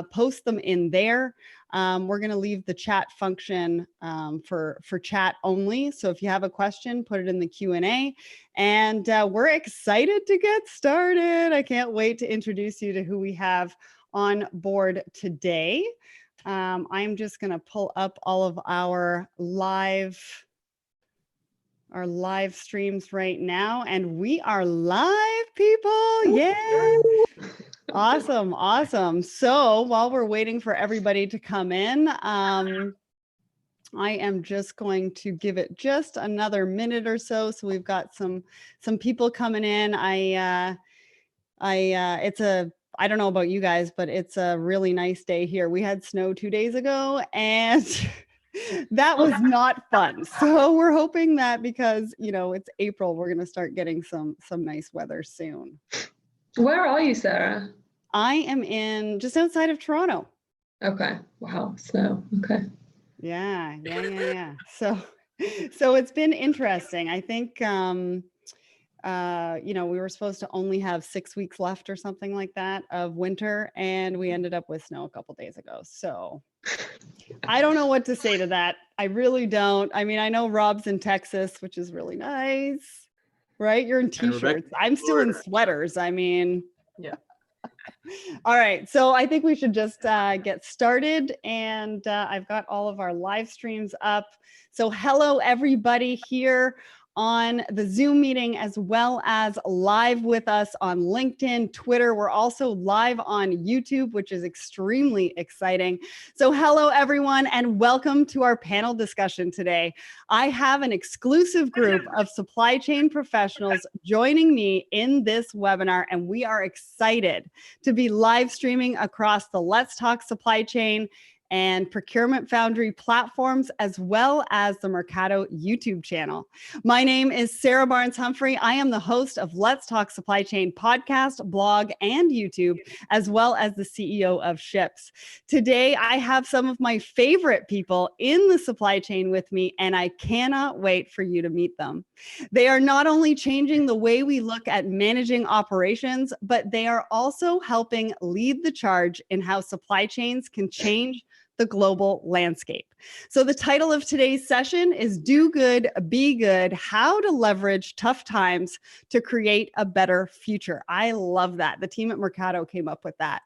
post them in there. We're going to leave the chat function for chat only. So if you have a question, put it in the Q&A. And we're excited to get started. I can't wait to introduce you to who we have on board today. I'm just going to pull up all of our live streams right now, and we are live, people. Yeah. Awesome. So while we're waiting for everybody to come in, I am just going to give it just another minute or so. So we've got some people coming in. I don't know about you guys, but it's a really nice day here. We had snow 2 days ago, and that was not fun. So we're hoping that because, it's April, we're going to start getting some nice weather soon. Where are you, Sarah? I am in just outside of Toronto. Okay. Wow. Snow. Okay. Yeah. So it's been interesting. I think, we were supposed to only have 6 weeks left or something like that of winter, and we ended up with snow a couple days ago. So I don't know what to say to that. I really don't. I mean, I know Rob's in Texas, which is really nice, right? You're in t-shirts. I'm still in sweaters. I mean, yeah. All right. So I think we should just get started, and I've got all of our live streams up. So hello, everybody here on the Zoom meeting, as well as live with us on LinkedIn, Twitter. We're also live on YouTube, which is extremely exciting. So hello, everyone, and welcome to our panel discussion today. I have an exclusive group of supply chain professionals joining me in this webinar, and we are excited to be live streaming across the Let's Talk Supply Chain and Procurement Foundry platforms, as well as the Mercado YouTube channel. My name is Sarah Barnes-Humphrey. I am the host of Let's Talk Supply Chain podcast, blog, and YouTube, as well as the CEO of Ships. Today, I have some of my favorite people in the supply chain with me, and I cannot wait for you to meet them. They are not only changing the way we look at managing operations, but they are also helping lead the charge in how supply chains can change the global landscape. So the title of today's session is Do Good, Be Good, How to Leverage Tough Times to Create a Better Future. I love that. The team at Mercado came up with that.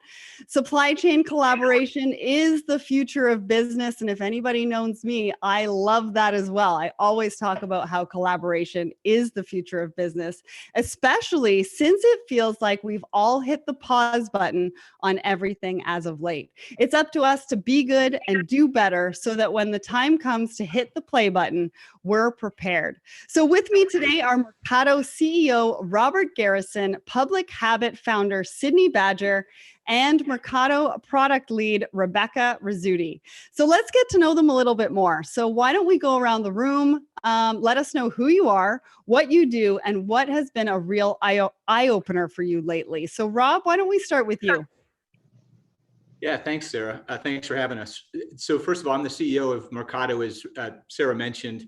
Supply chain collaboration is the future of business. And if anybody knows me, I love that as well. I always talk about how collaboration is the future of business, especially since it feels like we've all hit the pause button on everything as of late. It's up to us to be good and do better so that when the time comes to hit the play button, we're prepared. So with me today are Mercado CEO Robert Garrison, Public Habit founder Sydney Badger, and Mercado product lead Rebecca Rizzuti. So let's get to know them a little bit more. So why don't we go around the room, let us know who you are, what you do, and what has been a real eye-opener for you lately. So Rob, why don't we start with you? Yeah, thanks, Sarah. Thanks for having us. So first of all, I'm the CEO of Mercado, as Sarah mentioned.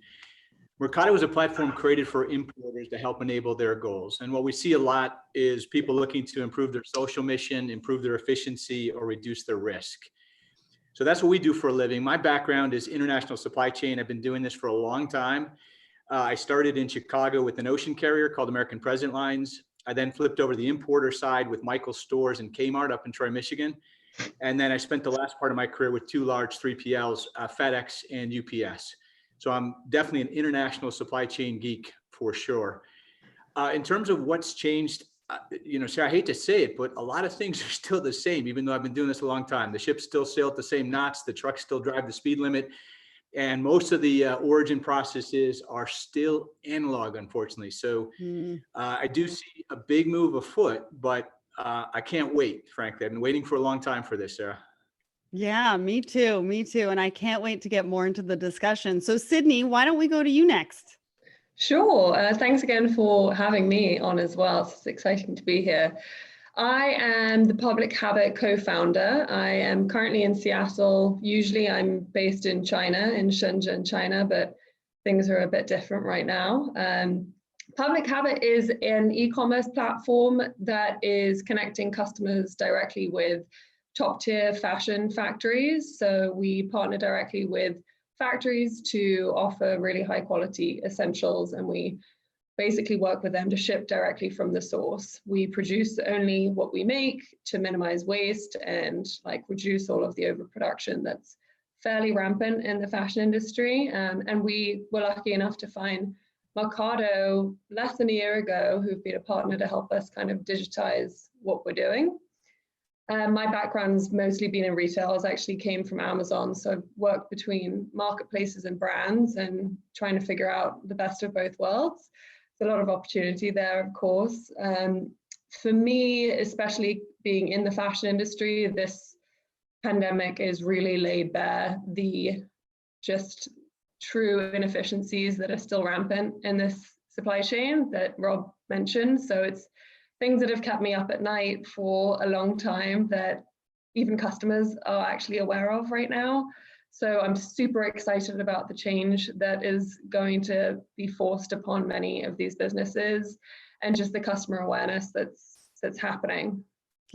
Mercado is a platform created for importers to help enable their goals. And what we see a lot is people looking to improve their social mission, improve their efficiency, or reduce their risk. So that's what we do for a living. My background is international supply chain. I've been doing this for a long time. I started in Chicago with an ocean carrier called American President Lines. I then flipped over to the importer side with Michael's Stores and Kmart up in Troy, Michigan. And then I spent the last part of my career with two large 3PLs, FedEx and UPS. So I'm definitely an international supply chain geek for sure. In terms of what's changed, Sarah, I hate to say it, but a lot of things are still the same, even though I've been doing this a long time. The ships still sail at the same knots, the trucks still drive the speed limit, and most of the origin processes are still analog, unfortunately. So I do see a big move afoot, but I can't wait, frankly. I've been waiting for a long time for this, Sarah. Yeah, me too. And I can't wait to get more into the discussion. So Sydney, why don't we go to you next? Sure. Thanks again for having me on as well. It's exciting to be here. I am the Public Habit co-founder. I am currently in Seattle. Usually I'm based in China, in Shenzhen, China, but things are a bit different right now. Public Habit is an e-commerce platform that is connecting customers directly with top tier fashion factories. So we partner directly with factories to offer really high quality essentials, and we basically work with them to ship directly from the source. We produce only what we make to minimize waste and like reduce all of the overproduction that's fairly rampant in the fashion industry. And we were lucky enough to find Mercado less than a year ago, who've been a partner to help us kind of digitize what we're doing. My background's mostly been in retail. I actually came from Amazon, so I've worked between marketplaces and brands and trying to figure out the best of both worlds. There's a lot of opportunity there, of course. For me, especially being in the fashion industry, this pandemic is really laid bare the just true inefficiencies that are still rampant in this supply chain that Rob mentioned. So it's things that have kept me up at night for a long time that even customers are actually aware of right now. So I'm super excited about the change that is going to be forced upon many of these businesses and just the customer awareness that's happening.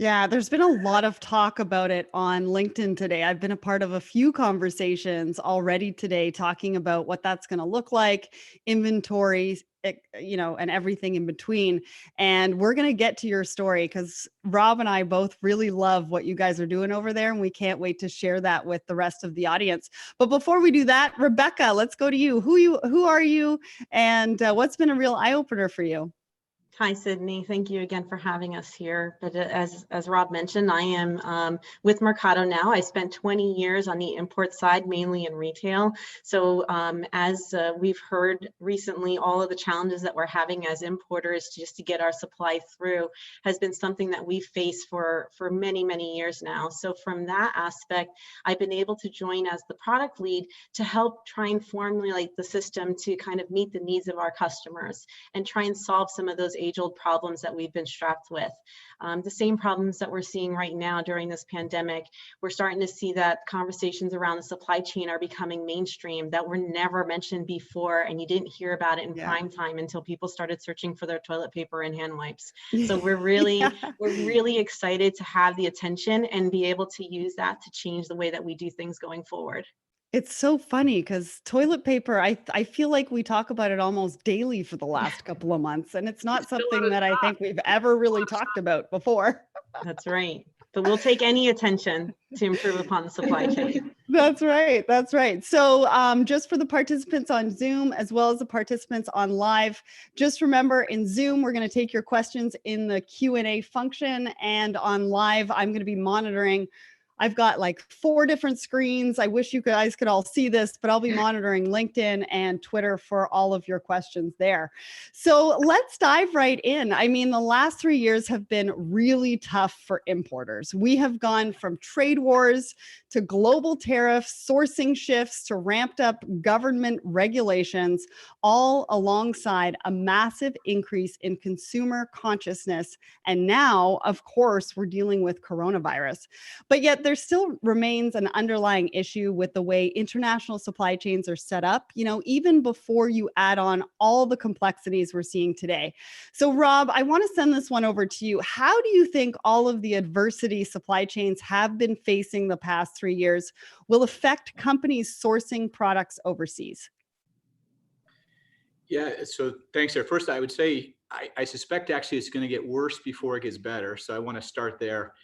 Yeah, there's been a lot of talk about it on LinkedIn today. I've been a part of a few conversations already today talking about what that's going to look like, inventory, and everything in between. And we're going to get to your story because Rob and I both really love what you guys are doing over there, and we can't wait to share that with the rest of the audience. But before we do that, Rebecca, let's go to you. Who are you, and what's been a real eye opener for you? Hi, Sydney. Thank you again for having us here. But as Rob mentioned, I am with Mercado now. I spent 20 years on the import side, mainly in retail. So as we've heard recently, all of the challenges that we're having as importers just to get our supply through has been something that we've faced for many, many years now. So from that aspect, I've been able to join as the product lead to help try and formulate the system to kind of meet the needs of our customers and try and solve some of those age-old problems that we've been strapped with. The same problems that we're seeing right now during this pandemic, we're starting to see that conversations around the supply chain are becoming mainstream that were never mentioned before, and you didn't hear about it in prime time until people started searching for their toilet paper and hand wipes. So we're really excited to have the attention and be able to use that to change the way that we do things going forward. It's so funny because toilet paper, I feel like we talk about it almost daily for the last couple of months, and it's not something that I think we've ever really talked about before. That's right. But we'll take any attention to improve upon the supply chain. That's right. That's right. So just for the participants on Zoom, as well as the participants on live, just remember in Zoom, we're going to take your questions in the Q&A function, and on live, I'm going to be monitoring. I've got like 4 different screens. I wish you guys could all see this, but I'll be monitoring LinkedIn and Twitter for all of your questions there. So let's dive right in. I mean, the last 3 years have been really tough for importers. We have gone from trade wars to global tariffs, sourcing shifts, to ramped up government regulations, all alongside a massive increase in consumer consciousness. And now, of course, we're dealing with coronavirus. But yet there still remains an underlying issue with the way international supply chains are set up, even before you add on all the complexities we're seeing today. So Rob, I want to send this one over to you. How do you think all of the adversity supply chains have been facing the past 3 years will affect companies sourcing products overseas? Yeah, so thanks, Sarah. First, I would say I suspect actually it's going to get worse before it gets better. So I want to start there.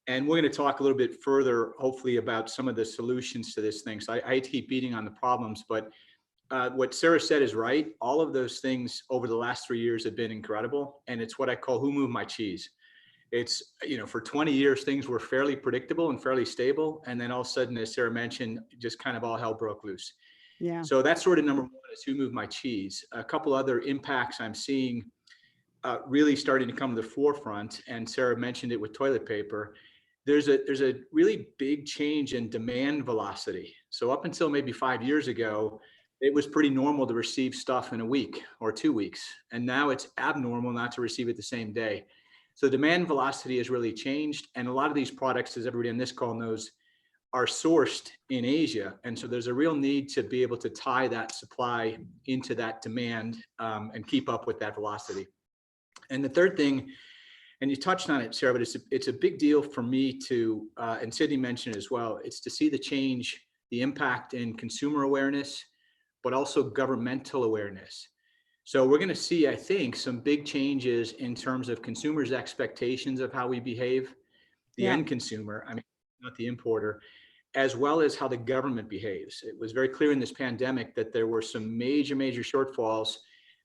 And we're going to talk a little bit further, hopefully, about some of the solutions to this thing. So I hate to keep beating on the problems, but what Sarah said is right. All of those things over the last 3 years have been incredible. And it's what I call who moved my cheese. It's, for 20 years, things were fairly predictable and fairly stable. And then all of a sudden, as Sarah mentioned, just kind of all hell broke loose. Yeah. So that's sort of number one, is who moved my cheese. A couple other impacts I'm seeing really starting to come to the forefront. And Sarah mentioned it with toilet paper. There's a really big change in demand velocity. So up until maybe 5 years ago, it was pretty normal to receive stuff in a week or 2 weeks. And now it's abnormal not to receive it the same day. So demand velocity has really changed. And a lot of these products, as everybody on this call knows, are sourced in Asia. And so there's a real need to be able to tie that supply into that demand and keep up with that velocity. And the third thing, And you touched on it, Sarah, but it's a big deal for me to, and Sydney mentioned it as well, it's to see the change, the impact in consumer awareness, but also governmental awareness. So we're going to see, I think, some big changes in terms of consumers' expectations of how we behave, the Yeah. end consumer, I mean, not the importer, as well as how the government behaves. It was very clear in this pandemic that there were some major, major shortfalls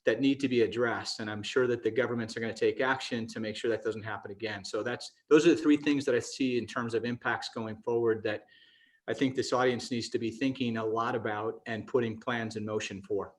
that need to be addressed. And I'm sure that the governments are going to take action to make sure that doesn't happen again. So those are the three things that I see in terms of impacts going forward that I think this audience needs to be thinking a lot about and putting plans in motion for.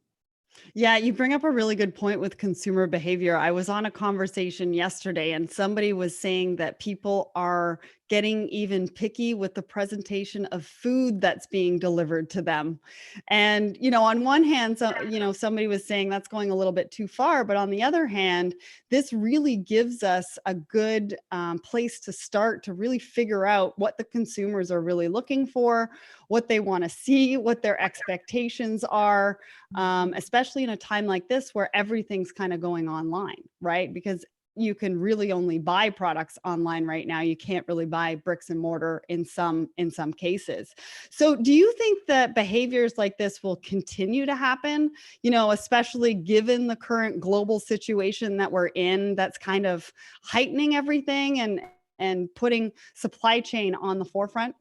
Yeah, you bring up a really good point with consumer behavior. I was on a conversation yesterday and somebody was saying that people are getting even picky with the presentation of food that's being delivered to them. And, on one hand, so, somebody was saying that's going a little bit too far, but on the other hand, this really gives us a good place to start to really figure out what the consumers are really looking for, what they want to see, what their expectations are, especially in a time like this where everything's kind of going online, right? Because you can really only buy products online right now. You can't really buy bricks and mortar in some cases. So do you think that behaviors like this will continue to happen, especially given the current global situation that we're in that's kind of heightening everything and putting supply chain on the forefront?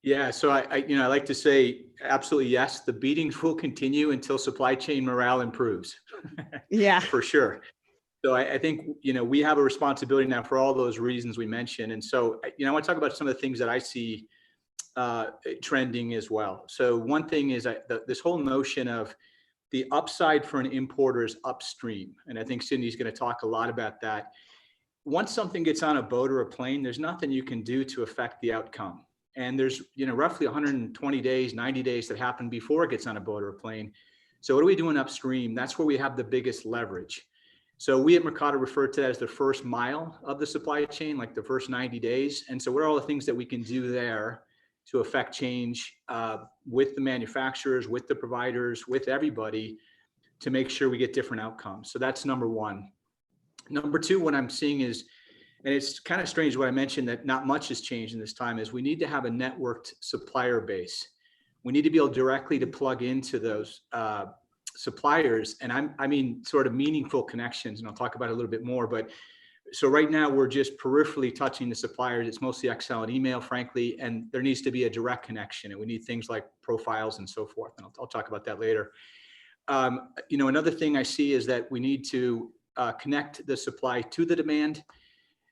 Yeah, so I like to say absolutely yes. The beatings will continue until supply chain morale improves, Yeah. for sure. So I think we have a responsibility now for all those reasons we mentioned, and so I want to talk about some of the things that I see trending as well. So one thing is this whole notion of the upside for an importer is upstream, and I think Cindy's going to talk a lot about that. Once something gets on a boat or a plane, there's nothing you can do to affect the outcome. And there's roughly 120 days, 90 days that happen before it gets on a boat or a plane. So what are we doing upstream? That's where we have the biggest leverage. So we at Mercado refer to that as the first mile of the supply chain, like the first 90 days. And so what are all the things that we can do there to affect change with the manufacturers, with the providers, with everybody to make sure we get different outcomes? So that's number one. Number two, what I'm seeing is, and it's kind of strange what I mentioned that not much has changed in this time, is we need to have a networked supplier base. We need to be able directly to plug into those suppliers. And I mean, sort of meaningful connections. And I'll talk about it a little bit more. But so right now we're just peripherally touching the suppliers. It's mostly Excel and email, frankly, and there needs to be a direct connection. And we need things like profiles and so forth. And I'll talk about that later. Another thing I see is that we need to connect the supply to the demand.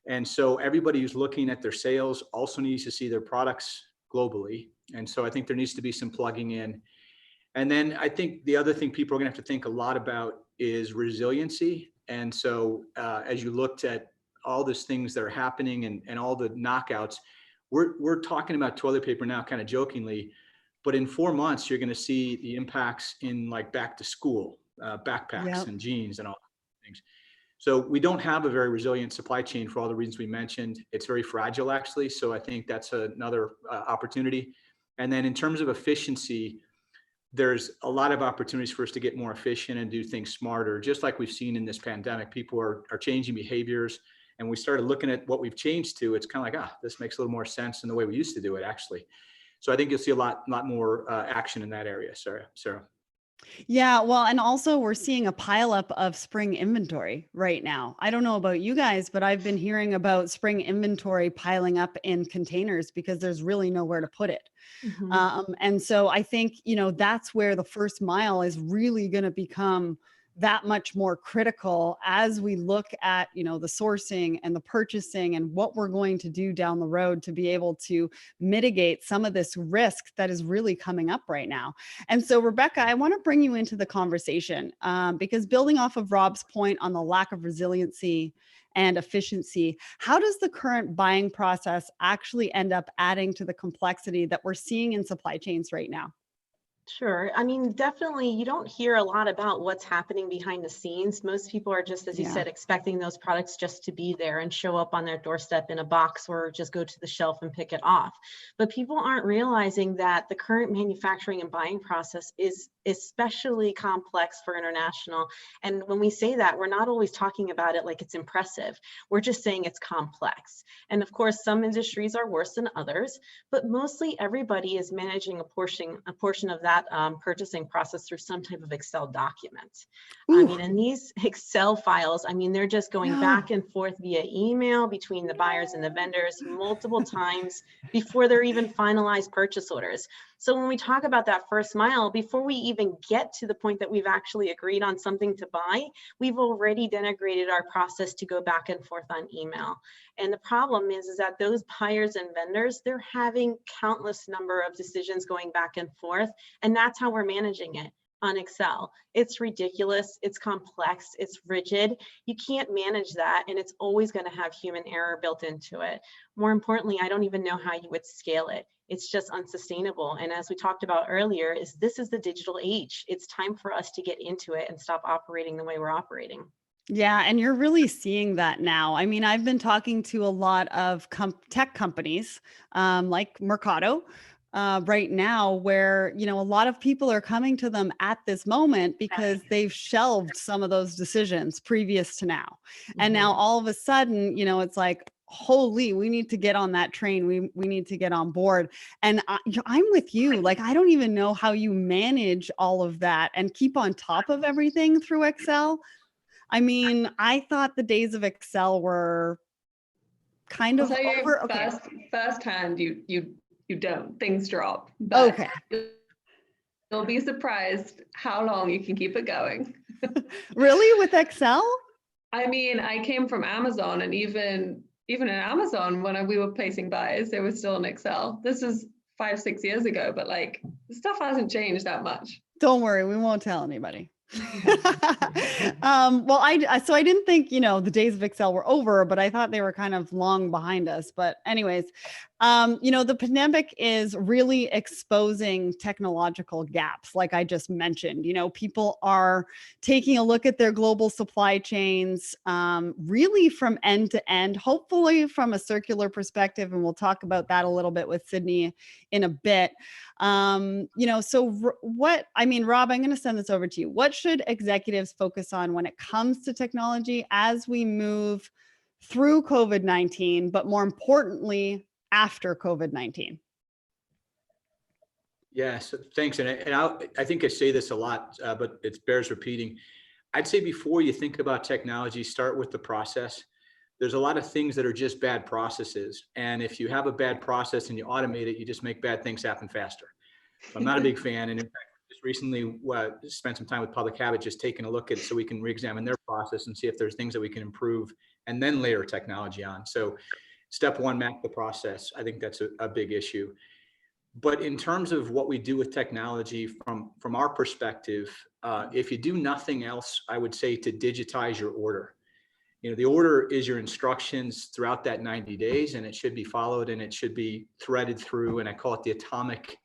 And so everybody who's looking at their sales also needs to see their products globally. And so I think there needs to be some plugging in. And then I think the other thing people are going to have to think a lot about is resiliency. And so as you looked at all these things that are happening and all the knockouts, we're talking about toilet paper now kind of jokingly, but in 4 months, you're going to see the impacts in like back to school, backpacks and jeans and all things. So we don't have a very resilient supply chain for all the reasons we mentioned. It's very fragile, actually. So I think that's another opportunity. And then in terms of efficiency, there's a lot of opportunities for us to get more efficient and do things smarter. Just like we've seen in this pandemic, people are changing behaviors. And we started looking at what we've changed to. It's kind of like, this makes a little more sense than the way we used to do it, actually. So I think you'll see a lot more action in that area, Sarah. Yeah, well, and also we're seeing a pileup of spring inventory right now. I don't know about you guys, but I've been hearing about spring inventory piling up in containers because there's really nowhere to put it. And so I think, that's where the first mile is really going to become that much more critical as we look at, the sourcing and the purchasing and what we're going to do down the road to be able to mitigate some of this risk that is really coming up right now. And so, Rebecca, I want to bring you into the conversation because building off of Rob's point on the lack of resiliency and efficiency, how does the current buying process actually end up adding to the complexity that we're seeing in supply chains right now? Sure. I mean, definitely, you don't hear a lot about what's happening behind the scenes. Most people are just, as you Yeah. said, expecting those products just to be there and show up on their doorstep in a box or just go to the shelf and pick it off. But people aren't realizing that the current manufacturing and buying process is especially complex for international. And when we say that, we're not always talking about it like it's impressive. We're just saying it's complex. And of course, some industries are worse than others, but mostly everybody is managing a portion of that purchasing process through some type of Excel document. I mean, and these Excel files, I mean, they're just going back and forth via email between the buyers and the vendors multiple times before they're even finalized purchase orders. So when we talk about that first mile, before we even get to the point that we've actually agreed on something to buy, we've already denigrated our process to go back and forth on email. And the problem is that those buyers and vendors, they're having countless number of decisions going back and forth. And that's how we're managing it on Excel. It's ridiculous, it's complex, it's rigid. You can't manage that, and it's always going to have human error built into it. More importantly, I don't even know how you would scale it. It's just unsustainable. And as we talked about earlier, this is the digital age. It's time for us to get into it and stop operating the way we're operating. Yeah, and you're really seeing that now. I mean, I've been talking to a lot of tech companies like Mercado right now, where, you know, a lot of people are coming to them at this moment because they've shelved some of those decisions previous to now. And now all of a sudden, you know, it's like, holy, we need to get on that train. We need to get on board. And I'm with you. Like, I don't even know how you manage all of that and keep on top of everything through Excel. I mean, I thought the days of Excel were kind I'll of tell you over. Okay. firsthand, you don't. Things drop. But Okay. you'll be surprised how long you can keep it going. Really, with Excel? I mean, I came from Amazon, and even in Amazon, when we were placing buys, they were still in Excel. This is 5-6 years ago, but like the stuff hasn't changed that much. Don't worry, we won't tell anybody. Well, so I didn't think, you know, the days of Excel were over, but I thought they were kind of long behind us. But anyways, you know, the pandemic is really exposing technological gaps, like I just mentioned. You know, people are taking a look at their global supply chains, really from end to end, hopefully from a circular perspective. And we'll talk about that a little bit with Sydney in a bit. You know, so what, I mean, Rob, I'm going to send this over to you. What should executives focus on when it comes to technology as we move through COVID-19, but more importantly, after COVID-19? Yeah, so thanks. And I think I say this a lot, but it bears repeating. I'd say before you think about technology, start with the process. There's a lot of things that are just bad processes. And if you have a bad process and you automate it, you just make bad things happen faster. So I'm not a big fan. And in fact, just recently spent some time with Public Habit, just taking a look at it so we can re-examine their process and see if there's things that we can improve and then layer technology on. So step one, map the process. I think that's a big issue. But in terms of what we do with technology from our perspective, if you do nothing else, I would say to digitize your order. You know, the order is your instructions throughout that 90 days, and it should be followed, and it should be threaded through. And I call it the atomic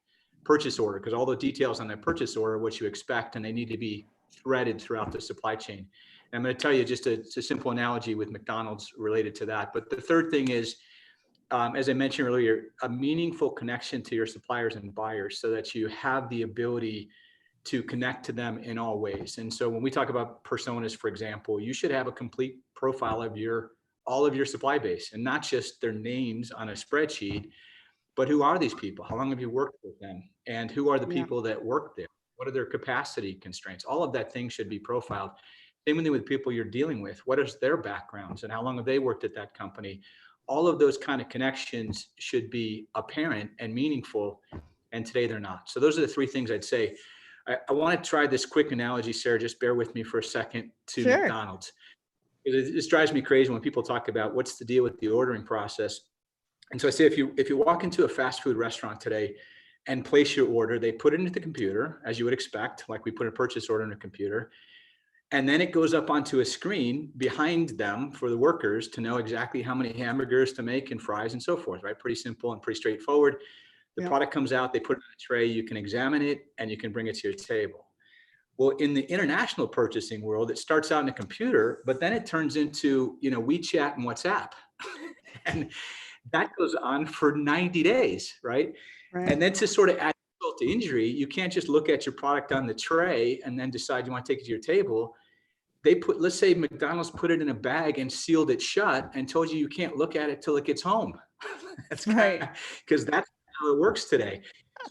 purchase order, because all the details on that purchase order are what you expect, and they need to be threaded throughout the supply chain. And I'm going to tell you just a simple analogy with McDonald's related to that. But the third thing is, as I mentioned earlier, a meaningful connection to your suppliers and buyers so that you have the ability to connect to them in all ways. And so when we talk about personas, for example, you should have a complete profile of all of your supply base, and not just their names on a spreadsheet, but who are these people? How long have you worked with them? And who are the people that work there? What are their capacity constraints? All of that thing should be profiled. Same thing with people you're dealing with. What is their backgrounds and how long have they worked at that company? All of those kind of connections should be apparent and meaningful. And today they're not. So those are the three things I'd say. I want to try this quick analogy, Sarah, just bear with me for a second, to McDonald's. This drives me crazy when people talk about what's the deal with the ordering process. And so I say, if you walk into a fast food restaurant today and place your order, they put it into the computer, as you would expect, like we put a purchase order in a computer. And then it goes up onto a screen behind them for the workers to know exactly how many hamburgers to make and fries and so forth, right? Pretty simple and pretty straightforward. The Yeah. product comes out, they put it on a tray, you can examine it, and you can bring it to your table. Well, in the international purchasing world, it starts out in a computer, but then it turns into, WeChat and WhatsApp. And that goes on for 90 days, right? Right. And then to sort of add insult to injury, you can't just look at your product on the tray and then decide you want to take it to your table. Let's say McDonald's put it in a bag and sealed it shut and told you can't look at it till it gets home. That's Right. Because that's how it works today.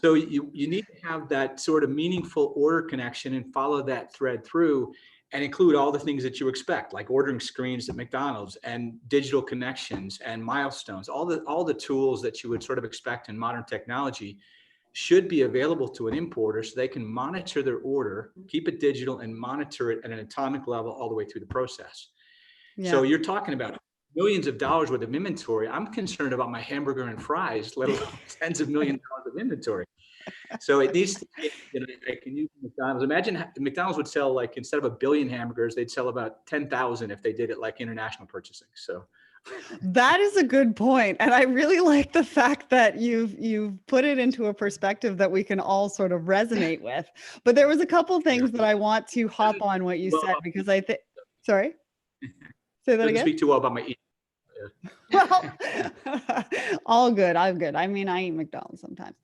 So you need to have that sort of meaningful order connection and follow that thread through and include all the things that you expect, like ordering screens at McDonald's and digital connections and milestones. All the tools that you would sort of expect in modern technology should be available to an importer so they can monitor their order, keep it digital, and monitor it at an atomic level all the way through the process. Yeah. So you're talking about millions of dollars worth of inventory. I'm concerned about my hamburger and fries, let alone tens of millions of dollars of inventory. So it needs to, I can use McDonald's. Imagine McDonald's would sell, like, instead of 1 billion hamburgers, they'd sell about 10,000 if they did it like international purchasing. So That is a good point. And I really like the fact that you've put it into a perspective that we can all sort of resonate with. But there was a couple things that I want to hop on what you said, because I think, sorry, say that doesn't again. speak too well about my eating. Well, all good. I'm good. I mean, I eat McDonald's sometimes.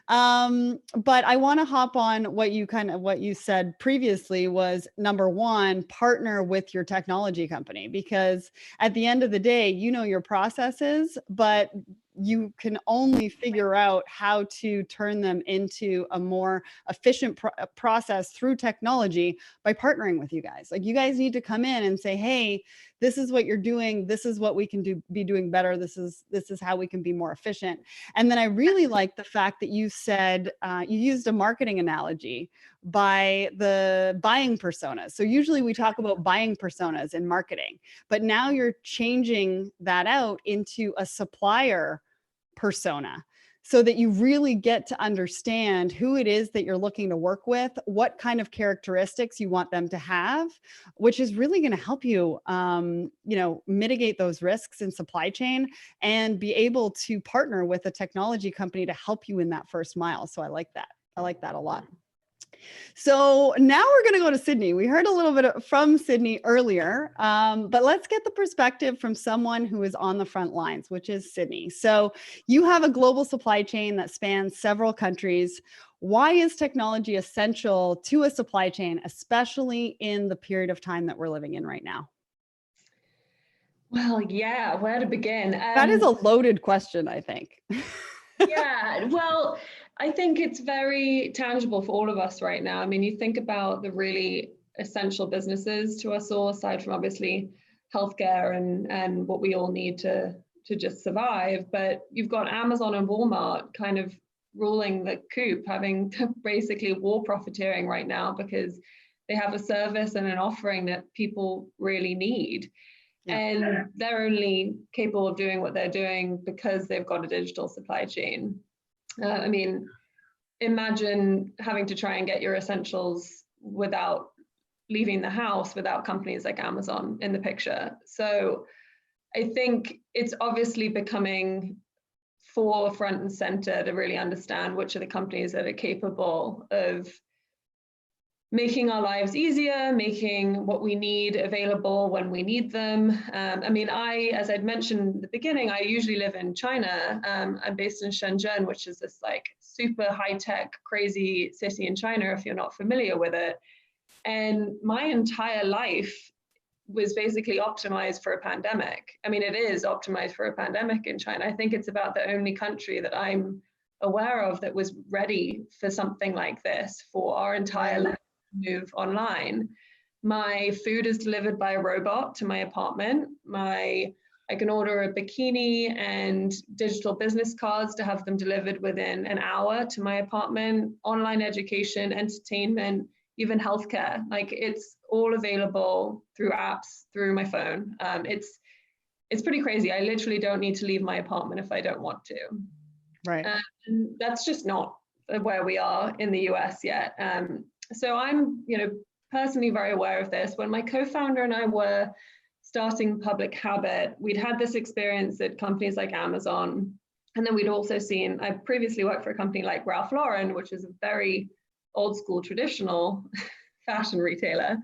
But I want to hop on what you said previously was, number one, partner with your technology company, because at the end of the day, your processes, but you can only figure out how to turn them into a more efficient process through technology by partnering with you guys. Like, you guys need to come in and say, hey, this is what you're doing. This is what we can be doing better. This is how we can be more efficient. And then I really like the fact that you said, you used a marketing analogy by the buying personas. So usually we talk about buying personas in marketing, but now you're changing that out into a supplier persona, so that you really get to understand who it is that you're looking to work with, what kind of characteristics you want them to have, which is really going to help you, mitigate those risks in supply chain and be able to partner with a technology company to help you in that first mile. So I like that. I like that a lot. So now we're going to go to Sydney. We heard a little bit from Sydney earlier, but let's get the perspective from someone who is on the front lines, which is Sydney. So you have a global supply chain that spans several countries. Why is technology essential to a supply chain, especially in the period of time that we're living in right now? Well, yeah, where to begin? That is a loaded question, I think. Yeah, well, I think it's very tangible for all of us right now. I mean, you think about the really essential businesses to us all, aside from obviously healthcare and what we all need to just survive. But you've got Amazon and Walmart kind of ruling the coop, having basically war profiteering right now because they have a service and an offering that people really need. Yeah. And they're only capable of doing what they're doing because they've got a digital supply chain. I mean, imagine having to try and get your essentials without leaving the house without companies like Amazon in the picture. So I think it's obviously becoming forefront and center to really understand which are the companies that are capable of making our lives easier, making what we need available when we need them. I mean, as I'd mentioned at the beginning, I usually live in China. I'm based in Shenzhen, which is this like super high-tech, crazy city in China, if you're not familiar with it. And my entire life was basically optimized for a pandemic. I mean, it is optimized for a pandemic in China. I think it's about the only country that I'm aware of that was ready for something like this for our entire life. Move online. My food is delivered by a robot to my apartment. I can order a bikini and digital business cards to have them delivered within an hour to my apartment. Online education, entertainment, even healthcare. Like, it's all available through apps, through my phone. It's pretty crazy. I literally don't need to leave my apartment if I don't want to. Right. And that's just not where we are in the US yet. So I'm, personally very aware of this. When my co-founder and I were starting Public Habit, we'd had this experience at companies like Amazon, And then we'd also seen, I previously worked for a company like Ralph Lauren, which is a very old school, traditional fashion retailer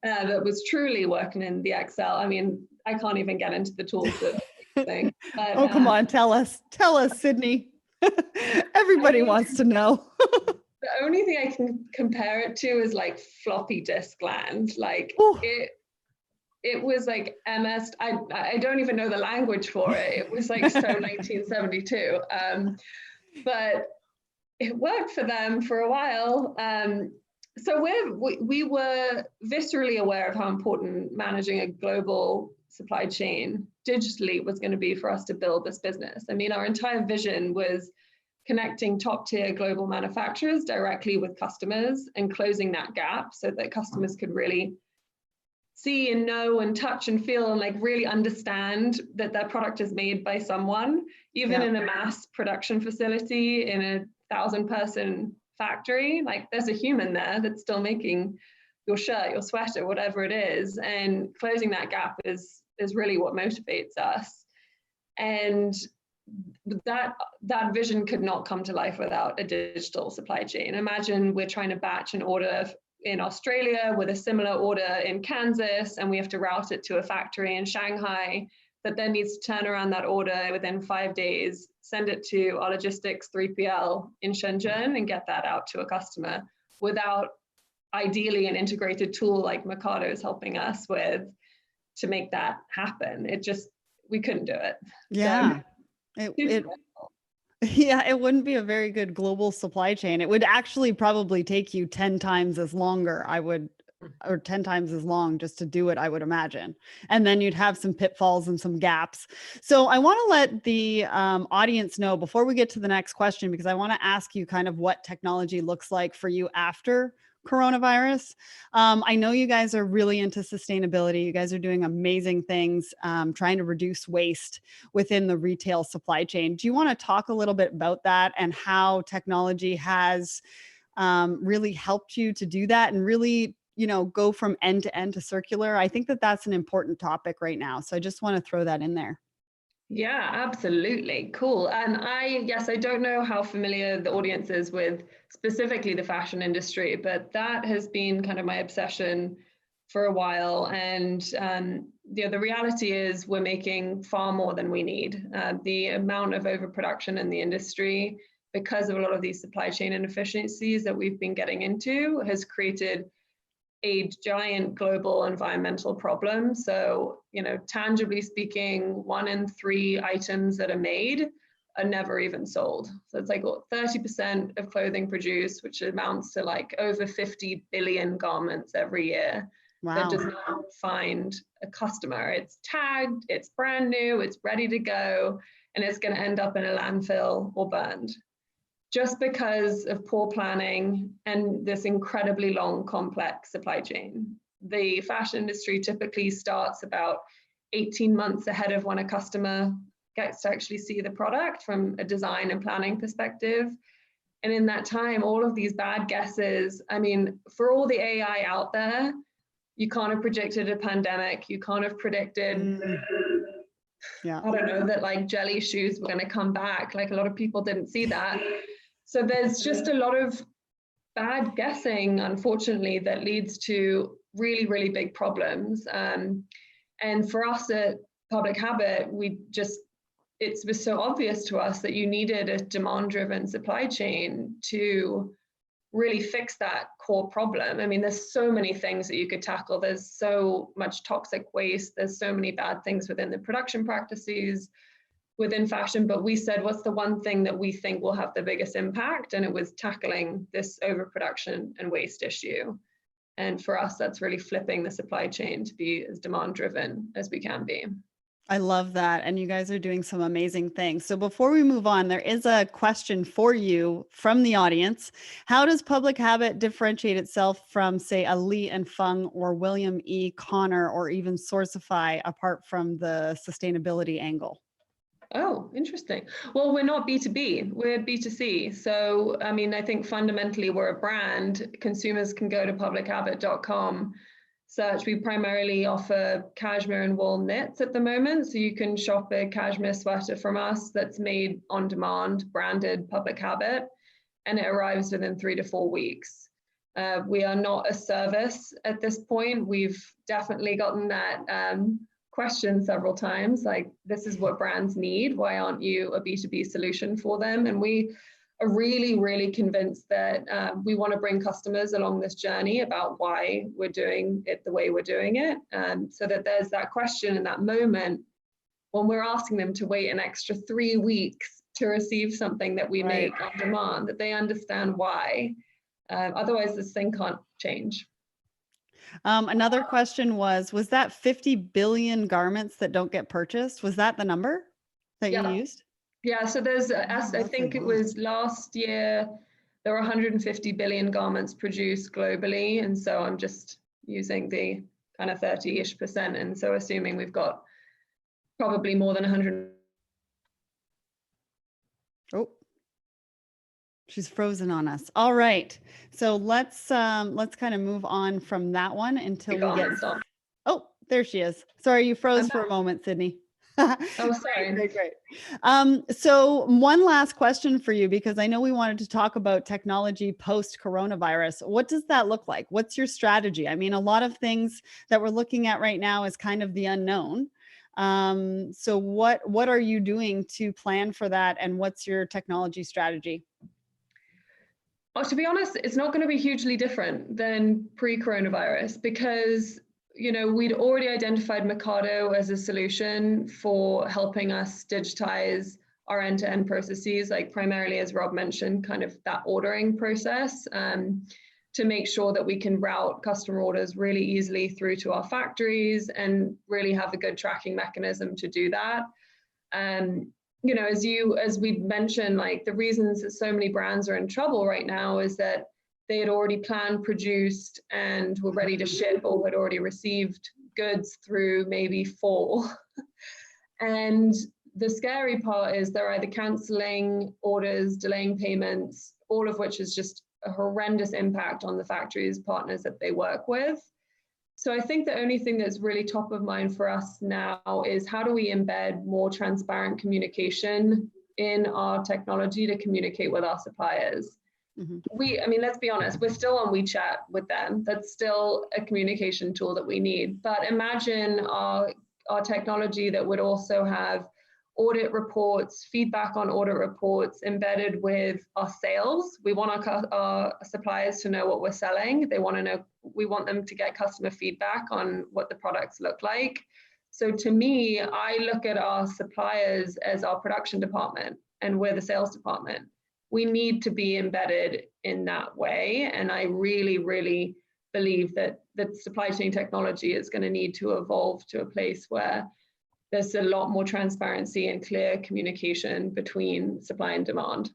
that was truly working in the Excel. I mean, I can't even get into the tools that thing. But, oh, come on, tell us, Sydney. Everybody wants to know. The only thing I can compare it to is like floppy disk land. Like it was like MS. I don't even know the language for it. It was like so 1972. But it worked for them for a while. So we were viscerally aware of how important managing a global supply chain digitally was going to be for us to build this business. I mean, our entire vision was connecting top tier global manufacturers directly with customers and closing that gap so that customers could really see and know and touch and feel and like really understand that their product is made by someone, even in a mass production facility in a 1,000-person factory. Like there's a human there that's still making your shirt, your sweater, whatever it is, and closing that gap is really what motivates us. And that vision could not come to life without a digital supply chain. Imagine we're trying to batch an order in Australia with a similar order in Kansas, and we have to route it to a factory in Shanghai that then needs to turn around that order within 5 days, send it to our logistics 3PL in Shenzhen and get that out to a customer without ideally an integrated tool like Mercado is helping us with to make that happen. We couldn't do it. Yeah. So, it wouldn't be a very good global supply chain. It would actually probably take you 10 times as longer, or 10 times as long just to do it, I would imagine. And then you'd have some pitfalls and some gaps. So I want to let the audience know before we get to the next question, because I want to ask you kind of what technology looks like for you after coronavirus. I know you guys are really into sustainability. You guys are doing amazing things, trying to reduce waste within the retail supply chain. Do you want to talk a little bit about that and how technology has really helped you to do that and really, go from end to end to circular? I think that that's an important topic right now. So I just want to throw that in there. Yeah, absolutely. Cool. And I don't know how familiar the audience is with specifically the fashion industry, but that has been kind of my obsession for a while. And the reality is we're making far more than we need. The amount of overproduction in the industry, because of a lot of these supply chain inefficiencies that we've been getting into, has created a giant global environmental problem. So, tangibly speaking, 1 in 3 items that are made are never even sold. So it's like 30% of clothing produced, which amounts to like over 50 billion garments every year. Wow. That does not find a customer. It's tagged, it's brand new, it's ready to go, and it's going to end up in a landfill or burned. Just because of poor planning and this incredibly long, complex supply chain. The fashion industry typically starts about 18 months ahead of when a customer gets to actually see the product from a design and planning perspective. And in that time, all of these bad guesses, I mean, for all the AI out there, you can't have predicted a pandemic. You can't have predicted, I don't know, that like jelly shoes were going to come back. Like a lot of people didn't see that. So there's just a lot of bad guessing, unfortunately, that leads to really, really big problems. And for us at Public Habit, it was so obvious to us that you needed a demand-driven supply chain to really fix that core problem. I mean, there's so many things that you could tackle. There's so much toxic waste. There's so many bad things within the production practices, within fashion, but we said, what's the one thing that we think will have the biggest impact? And it was tackling this overproduction and waste issue. And for us, that's really flipping the supply chain to be as demand driven as we can be. I love that. And you guys are doing some amazing things. So before we move on, there is a question for you from the audience. How does Public Habit differentiate itself from, say, a Lee and Fung or William E. Connor or even Sourcify apart from the sustainability angle? Oh, interesting. Well, we're not B2B, we're B2C. So, I mean, I think fundamentally we're a brand. Consumers can go to publichabit.com, search, we primarily offer cashmere and wool knits at the moment. So you can shop a cashmere sweater from us that's made on demand, branded Public Habit, and it arrives within 3 to 4 weeks. We are not a service at this point. We've definitely gotten that question several times, like, this is what brands need. Why aren't you a B2B solution for them? And we are really, really convinced that we want to bring customers along this journey about why we're doing it the way we're doing it. So that there's that question in that moment when we're asking them to wait an extra 3 weeks to receive something that we make on demand, that they understand why. Otherwise, this thing can't change. Another question was that 50 billion garments that don't get purchased? Was that the number that you used? Yeah, so there's, I think it was last year, there were 150 billion garments produced globally. And so I'm just using the kind of 30-ish%. And so assuming we've got probably more than 100. Oh, she's frozen on us. All right. So let's kind of move on from that one until we get on. Oh, there she is. Sorry, you froze for a moment, Sydney. Oh, sorry. Great. So one last question for you, because I know we wanted to talk about technology post-coronavirus. What does that look like? What's your strategy? I mean, a lot of things that we're looking at right now is kind of the unknown. So what are you doing to plan for that? And what's your technology strategy? Well, to be honest, it's not going to be hugely different than pre-coronavirus, because we'd already identified Mercado as a solution for helping us digitize our end-to-end processes, like primarily, as Rob mentioned, kind of that ordering process, to make sure that we can route customer orders really easily through to our factories and really have a good tracking mechanism to do that. As we mentioned, like, the reasons that so many brands are in trouble right now is that they had already planned, produced, and were ready to ship, or had already received goods through maybe fall. And the scary part is they're either canceling orders, delaying payments, all of which is just a horrendous impact on the factories partners that they work with. So I think the only thing that's really top of mind for us now is, how do we embed more transparent communication in our technology to communicate with our suppliers? Let's be honest, we're still on WeChat with them. That's still a communication tool that we need. But imagine our technology that would also have audit reports, feedback on audit reports embedded with our sales. We want our suppliers to know what we're selling. They want to know, we want them to get customer feedback on what the products look like. So to me, I look at our suppliers as our production department, and we're the sales department. We need to be embedded in that way. And I really, really believe that supply chain technology is going to need to evolve to a place where there's a lot more transparency and clear communication between supply and demand.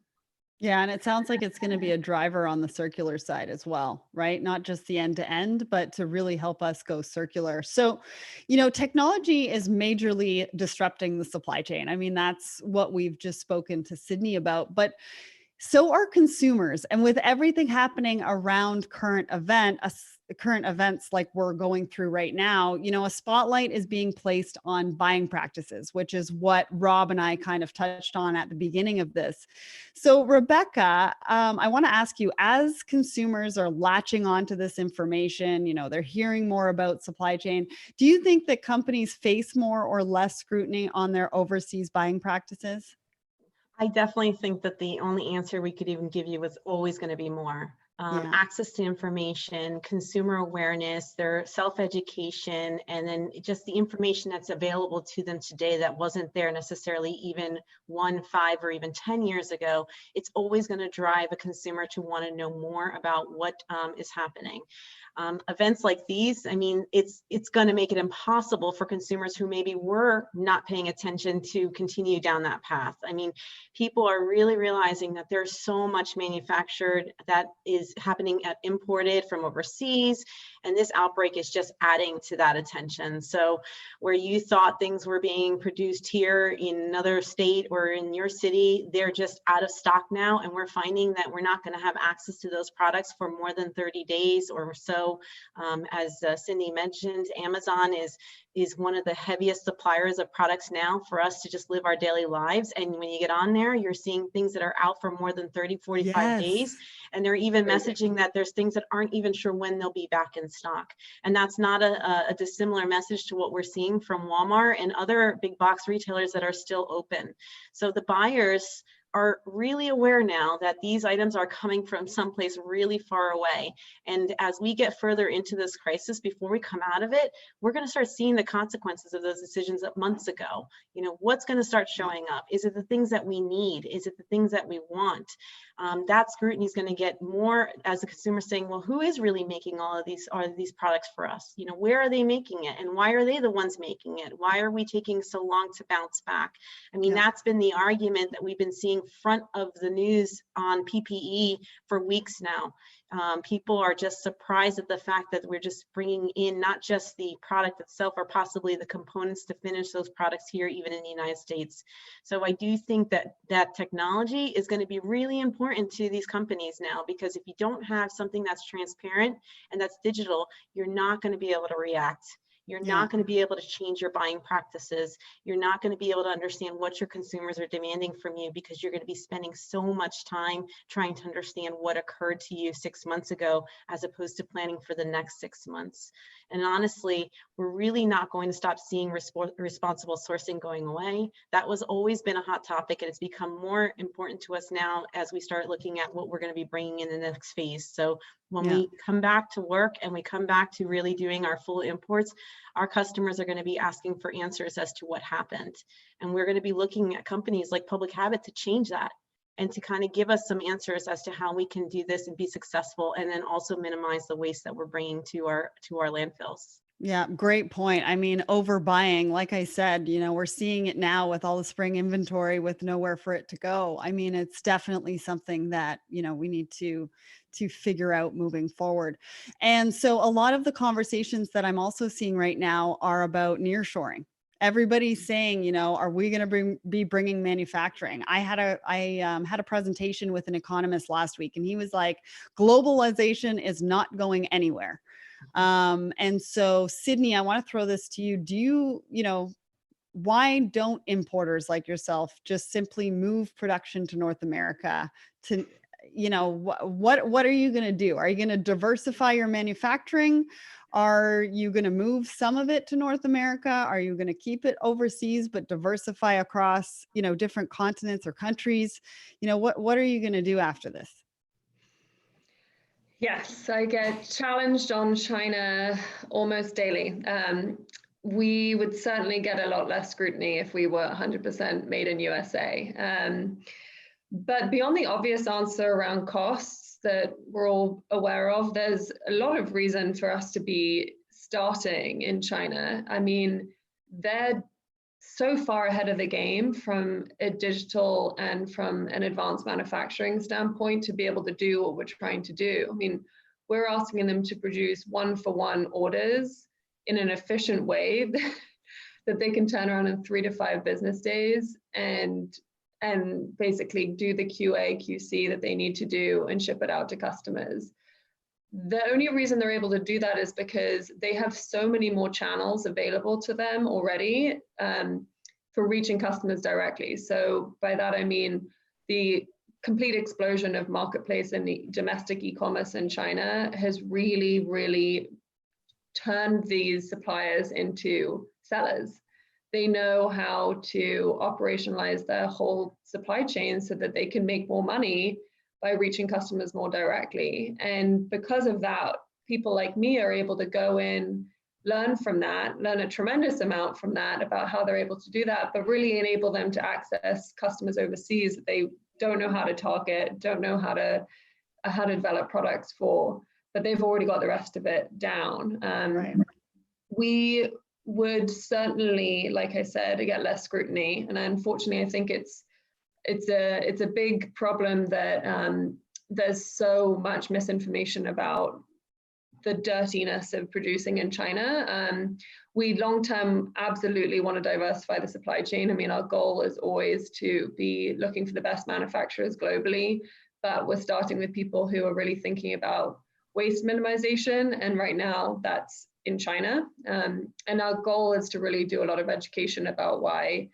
Yeah, and it sounds like it's going to be a driver on the circular side as well, right? Not just the end to end, but to really help us go circular. So, technology is majorly disrupting the supply chain. I mean, that's what we've just spoken to Sydney about, but so are consumers. And with everything happening around current events like we're going through right now, a spotlight is being placed on buying practices, which is what Rob and I kind of touched on at the beginning of this. So Rebecca, I want to ask you, as consumers are latching onto this information, they're hearing more about supply chain, do you think that companies face more or less scrutiny on their overseas buying practices? I definitely think that the only answer we could even give you is always going to be more. Access to information, consumer awareness, their self-education, and then just the information that's available to them today that wasn't there necessarily even 1, 5, or even 10 years ago. It's always going to drive a consumer to want to know more about what is happening. Events like these, it's going to make it impossible for consumers who maybe were not paying attention to continue down that path. People are really realizing that there's so much manufactured that is is happening imported from overseas. And this outbreak is just adding to that attention. So where you thought things were being produced here in another state or in your city, they're just out of stock now. And we're finding that we're not going to have access to those products for more than 30 days or so. As Cindy mentioned, Amazon is one of the heaviest suppliers of products now for us to just live our daily lives. And when you get on there, you're seeing things that are out for more than 30, 45 days. And they're even messaging that there's things that aren't even sure when they'll be back in stock. And that's not a dissimilar message to what we're seeing from Walmart and other big box retailers that are still open. So the buyers are really aware now that these items are coming from someplace really far away. And as we get further into this crisis, before we come out of it, we're going to start seeing the consequences of those decisions of months ago. You know, what's going to start showing up? Is it the things that we need? Is it the things that we want? That scrutiny is going to get more as the consumer saying, well, who is really making all of these products for us? You know, where are they making it? And why are they the ones making it? Why are we taking so long to bounce back? I mean, that's been the argument that we've been seeing front of the news on PPE for weeks now. People are just surprised at the fact that we're just bringing in not just the product itself or possibly the components to finish those products here, even in the United States. So I do think that that technology is going to be really important to these companies now, because if you don't have something that's transparent and that's digital, you're not going to be able to react. You're not going to be able to change your buying practices. You're not going to be able to understand what your consumers are demanding from you, because you're going to be spending so much time trying to understand what occurred to you 6 months ago, as opposed to planning for the next 6 months. And honestly, we're really not going to stop seeing responsible sourcing going away. That was always been a hot topic, and it's become more important to us now as we start looking at what we're going to be bringing in the next phase. So when we come back to work and we come back to really doing our full imports, our customers are going to be asking for answers as to what happened. And we're going to be looking at companies like Public Habit to change that and to kind of give us some answers as to how we can do this and be successful, and then also minimize the waste that we're bringing to our landfills. Yeah, great point. I mean, overbuying, like I said, you know, we're seeing it now with all the spring inventory with nowhere for it to go. I mean, it's definitely something that, you know, we need to figure out moving forward. And so a lot of the conversations that I'm also seeing right now are about nearshoring. Everybody's saying, you know, are we going to be bringing manufacturing? I had a presentation with an economist last week, and he was like, globalization is not going anywhere. And so Sydney, I want to throw this to you. Do you know, why don't importers like yourself just simply move production to North America? To, you know, what are you going to do? Are you going to diversify your manufacturing? Are you going to move some of it to North America? Are you going to keep it overseas but diversify across, you know, different continents or countries? You know, what are you going to do after this? Yes, I get challenged on China almost daily. We would certainly get a lot less scrutiny if we were 100% made in USA. But beyond the obvious answer around costs that we're all aware of, there's a lot of reason for us to be starting in China. I mean, they're so far ahead of the game from a digital and from an advanced manufacturing standpoint to be able to do what we're trying to do. I mean, we're asking them to produce one-for-one orders in an efficient way that they can turn around in 3 to 5 business days and basically do the QA, QC that they need to do and ship it out to customers. The only reason they're able to do that is because they have so many more channels available to them already for reaching customers directly. So by that, I mean the complete explosion of marketplace and the domestic e-commerce in China has really, really turned these suppliers into sellers. They know how to operationalize their whole supply chain so that they can make more money by reaching customers more directly. And because of that, people like me are able to go in, learn from that, learn a tremendous amount from that about how they're able to do that, but really enable them to access customers overseas that they don't know how to target, don't know how to develop products for, but they've already got the rest of it down. Right. We would certainly, like I said, get less scrutiny. And unfortunately, I think it's a big problem that there's so much misinformation about the dirtiness of producing in China. We long-term absolutely want to diversify the supply chain. I mean, our goal is always to be looking for the best manufacturers globally, but we're starting with people who are really thinking about waste minimization. And right now that's in China. And our goal is to really do a lot of education about why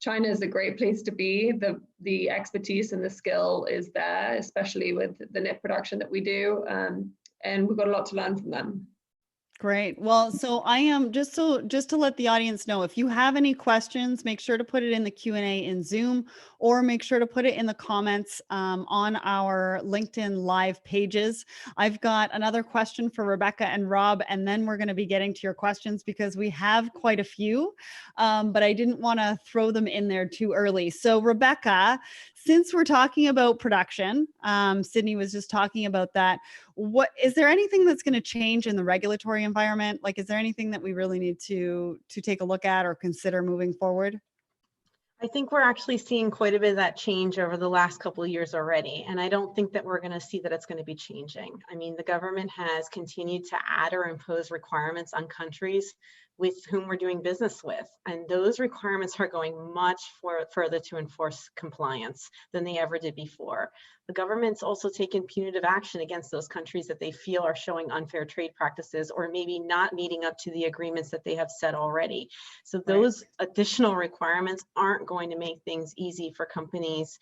China is a great place to be. The expertise and the skill is there, especially with the knit production that we do. And we've got a lot to learn from them. Great. Well, so I am just to let the audience know, if you have any questions, make sure to put it in the Q&A in Zoom, or make sure to put it in the comments on our LinkedIn live pages. I've got another question for Rebecca and Rob, and then we're going to be getting to your questions because we have quite a few, but I didn't want to throw them in there too early. So Rebecca, since we're talking about production, Sydney was just talking about that. What is there anything that's going to change in the regulatory environment? Like, is there anything that we really need to take a look at or consider moving forward? I think we're actually seeing quite a bit of that change over the last couple of years already. And I don't think that we're going to see that it's going to be changing. I mean, the government has continued to add or impose requirements on countries with whom we're doing business with. And those requirements are going much further to enforce compliance than they ever did before. The government's also taken punitive action against those countries that they feel are showing unfair trade practices or maybe not meeting up to the agreements that they have set already. So those additional requirements aren't going to make things easy for companies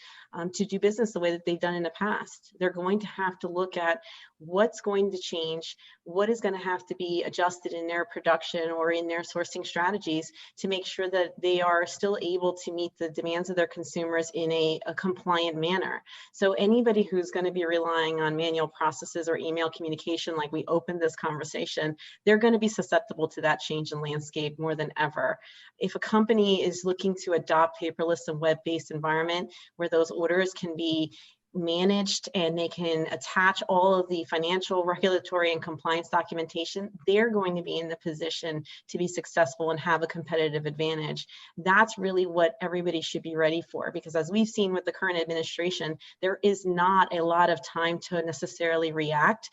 to do business the way that they've done in the past. They're going to have to look at what's going to change, what is going to have to be adjusted in their production or in their sourcing strategies to make sure that they are still able to meet the demands of their consumers in a compliant manner. So anybody who's going to be relying on manual processes or email communication, like we opened this conversation, they're going to be susceptible to that change in landscape more than ever. If a company is looking to adopt paperless and web-based environment where those orders can be managed and they can attach all of the financial, regulatory, and compliance documentation, they're going to be in the position to be successful and have a competitive advantage. That's really what everybody should be ready for, because as we've seen with the current administration, there is not a lot of time to necessarily react.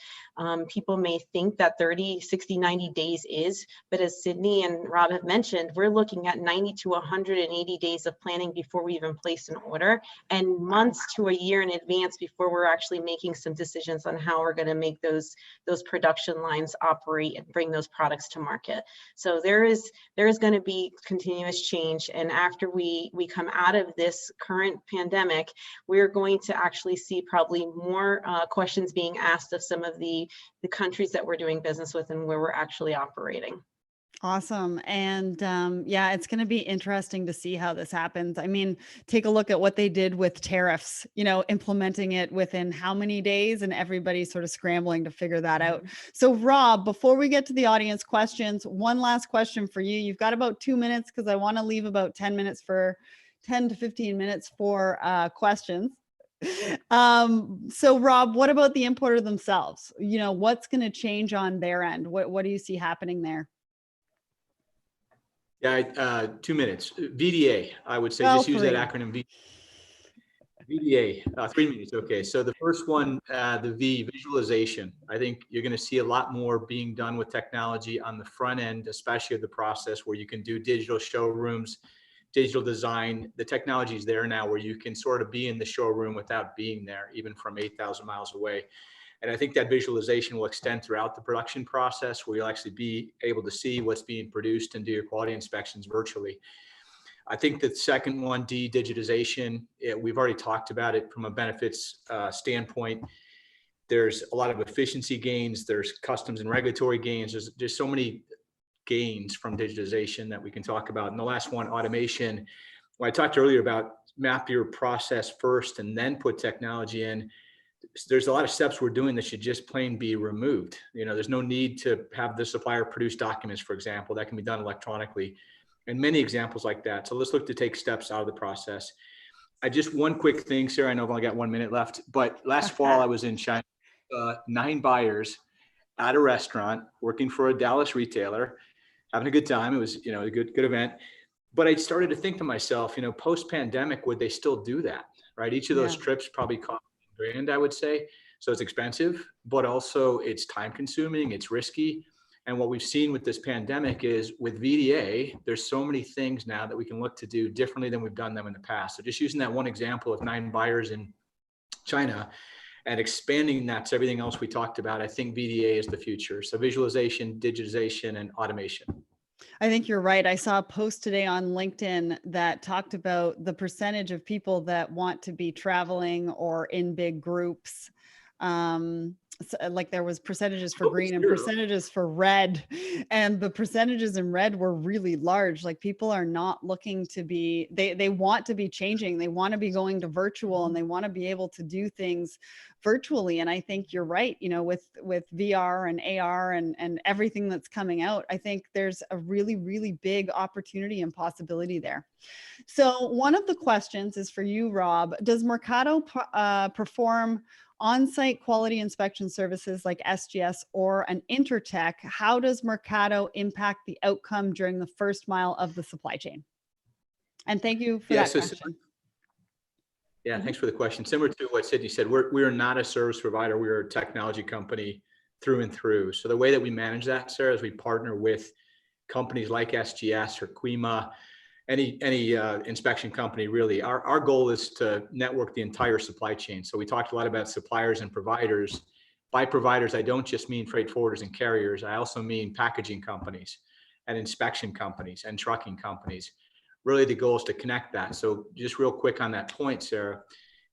People may think that 30, 60, 90 days is, but as Sydney and Rob have mentioned, we're looking at 90 to 180 days of planning before we even place an order, and months to a year in advance before we're actually making some decisions on how we're going to make those production lines operate and bring those products to market. So there is going to be continuous change, and after we come out of this current pandemic, we're going to actually see probably more questions being asked of some of the countries that we're doing business with and where we're actually operating. Awesome. And yeah, it's going to be interesting to see how this happens. I mean, take a look at what they did with tariffs, implementing it within how many days, and everybody's sort of scrambling to figure that out. So Rob, before we get to the audience questions, one last question for you. You've got about 2 minutes because I want to leave about 10 to 15 minutes for questions. So Rob, what about the importer themselves? What's going to change on their end? What do you see happening there? Yeah, 2 minutes. VDA, I would say, just use that acronym. VDA, 3 minutes. Okay, so the first one, the V, visualization. I think you're going to see a lot more being done with technology on the front end, especially of the process, where you can do digital showrooms, digital design. The technology is there now where you can sort of be in the showroom without being there, even from 8,000 miles away. And I think that visualization will extend throughout the production process, where you'll actually be able to see what's being produced and do your quality inspections virtually. I think the second one, D, digitization, we've already talked about it from a benefits standpoint. There's a lot of efficiency gains. There's customs and regulatory gains. There's just so many gains from digitization that we can talk about. And the last one, automation. When I talked earlier about map your process first and then put technology in, there's a lot of steps we're doing that should just plain be removed. There's no need to have the supplier produce documents, for example, that can be done electronically, and many examples like that. So let's look to take steps out of the process. One quick thing, Sarah, I know I've only got 1 minute left, but last fall I was in China, 9 buyers at a restaurant working for a Dallas retailer, having a good time. It was, a good event. But I started to think to myself, post-pandemic, would they still do that, right? Each of those trips probably cost $1,000, I would say. So it's expensive, but also it's time consuming, it's risky. And what we've seen with this pandemic is with VDA, there's so many things now that we can look to do differently than we've done them in the past. So just using that one example of 9 buyers in China and expanding that to everything else we talked about, I think VDA is the future. So visualization, digitization, and automation. I think you're right. I saw a post today on LinkedIn that talked about the percentage of people that want to be traveling or in big groups. Like there was percentages for green and percentages for red, and the percentages in red were really large. Like people are not looking to be, they want to be changing. They want to be going to virtual, and they want to be able to do things virtually. And I think you're right, you know, with VR and AR and everything that's coming out, I think there's a really, really big opportunity and possibility there. So one of the questions is for you, Rob. Does Mercado perform on-site quality inspection services like SGS or an Intertech? How does Mercado impact the outcome during the first mile of the supply chain? And thank you for that question. Yeah, thanks for the question. Similar to what Sydney said, we're not a service provider. We're a technology company through and through. So the way that we manage that, Sarah, is we partner with companies like SGS or Quima, any inspection company, really. Our goal is to network the entire supply chain. So we talked a lot about suppliers and providers. By providers, I don't just mean freight forwarders and carriers. I also mean packaging companies and inspection companies and trucking companies. Really, the goal is to connect that. So just real quick on that point, Sarah,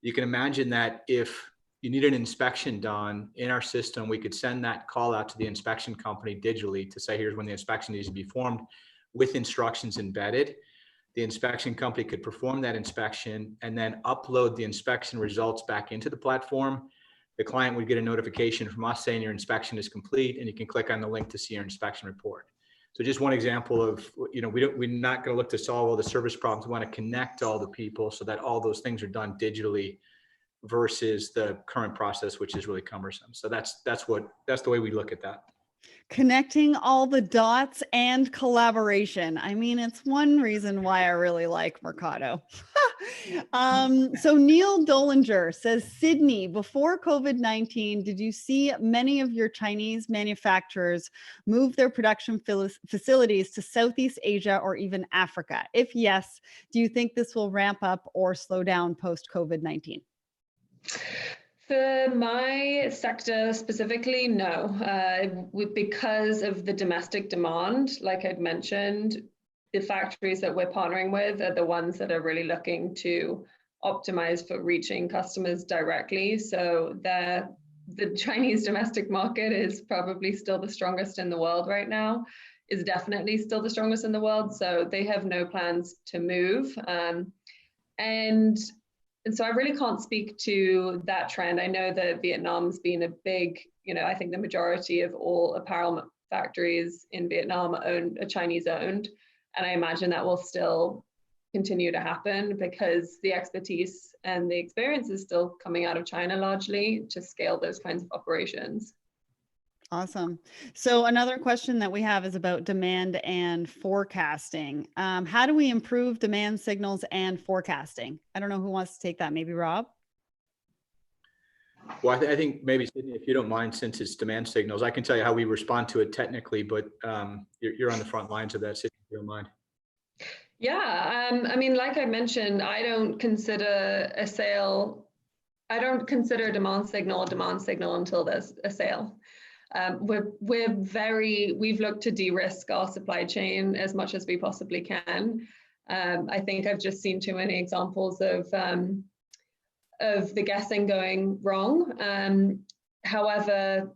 you can imagine that if you need an inspection done in our system, we could send that call out to the inspection company digitally to say, here's when the inspection needs to be formed with instructions embedded. The inspection company could perform that inspection and then upload the inspection results back into the platform. The client would get a notification from us saying your inspection is complete, and you can click on the link to see your inspection report. So just one example of, you know, we're not going to look to solve all the service problems. We want to connect all the people so that all those things are done digitally versus the current process, which is really cumbersome. So that's the way we look at that. Connecting all the dots and collaboration. I mean, it's one reason why I really like Mercado. So Neil Dolinger says, Sydney, before COVID-19, did you see many of your Chinese manufacturers move their production facilities to Southeast Asia or even Africa? If yes, do you think this will ramp up or slow down post-COVID-19? For my sector specifically, no. Because of the domestic demand, like I'd mentioned, the factories that we're partnering with are the ones that are really looking to optimize for reaching customers directly. So the Chinese domestic market is probably still the strongest in the world right now, is definitely still the strongest in the world. So they have no plans to move. And so I really can't speak to that trend. I know that Vietnam's been a big, you know, I think the majority of all apparel factories in Vietnam are Chinese owned. And I imagine that will still continue to happen because the expertise and the experience is still coming out of China largely to scale those kinds of operations. Awesome. So another question that we have is about demand and forecasting. How do we improve demand signals and forecasting? I don't know who wants to take that. Maybe Rob? Well, I think maybe, Sydney, if you don't mind, since it's demand signals, I can tell you how we respond to it technically, but you're on the front lines of that, Sydney, if you don't mind. Yeah, I mean, like I mentioned, I don't consider a demand signal until there's a sale. We've looked to de-risk our supply chain as much as we possibly can. I think I've just seen too many examples of the guessing going wrong. However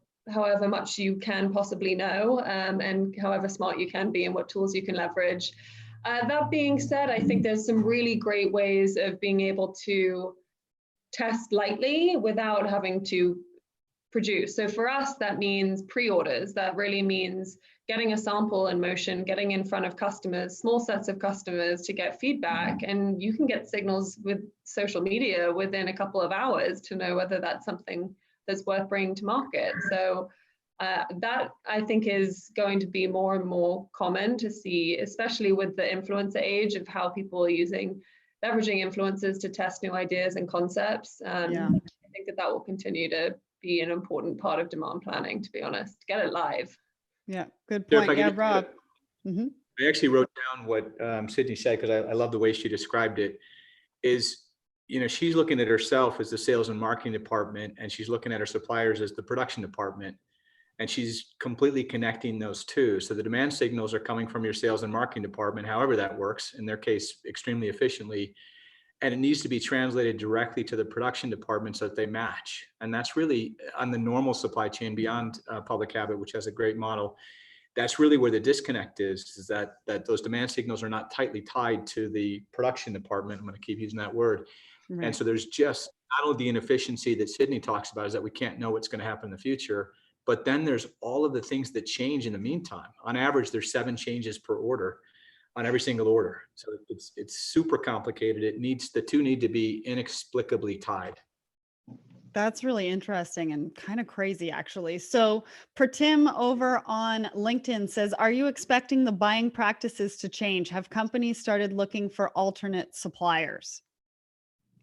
much you can possibly know, and however smart you can be and what tools you can leverage. That being said, I think there's some really great ways of being able to test lightly without having to produce. So for us, that means pre-orders. That really means getting a sample in motion, getting in front of customers, small sets of customers to get feedback. And you can get signals with social media within a couple of hours to know whether that's something that's worth bringing to market. So that I think is going to be more and more common to see, especially with the influencer age of how people are leveraging influencers to test new ideas and concepts. I think that will continue to be an important part of demand planning, to be honest. Get it live. Yeah, good So if point. I Yeah, could- Rob. Mhm. I actually wrote down what Sydney said because I love the way she described it. Is, you know, she's looking at herself as the sales and marketing department, and she's looking at her suppliers as the production department, and she's completely connecting those two. So the demand signals are coming from your sales and marketing department, however that works, in their case, extremely efficiently, and it needs to be translated directly to the production department so that they match. And that's really on the normal supply chain beyond Public Habit, which has a great model. That's really where the disconnect is that those demand signals are not tightly tied to the production department. I'm going to keep using that word. Right. And so there's just not only the inefficiency that Sydney talks about, is that we can't know what's going to happen in the future, but then there's all of the things that change in the meantime. On average, there's 7 changes per order on every single order. So it's super complicated. The two need to be inexplicably tied. That's really interesting and kind of crazy, actually. So, Pratim over on LinkedIn says, are you expecting the buying practices to change? Have companies started looking for alternate suppliers?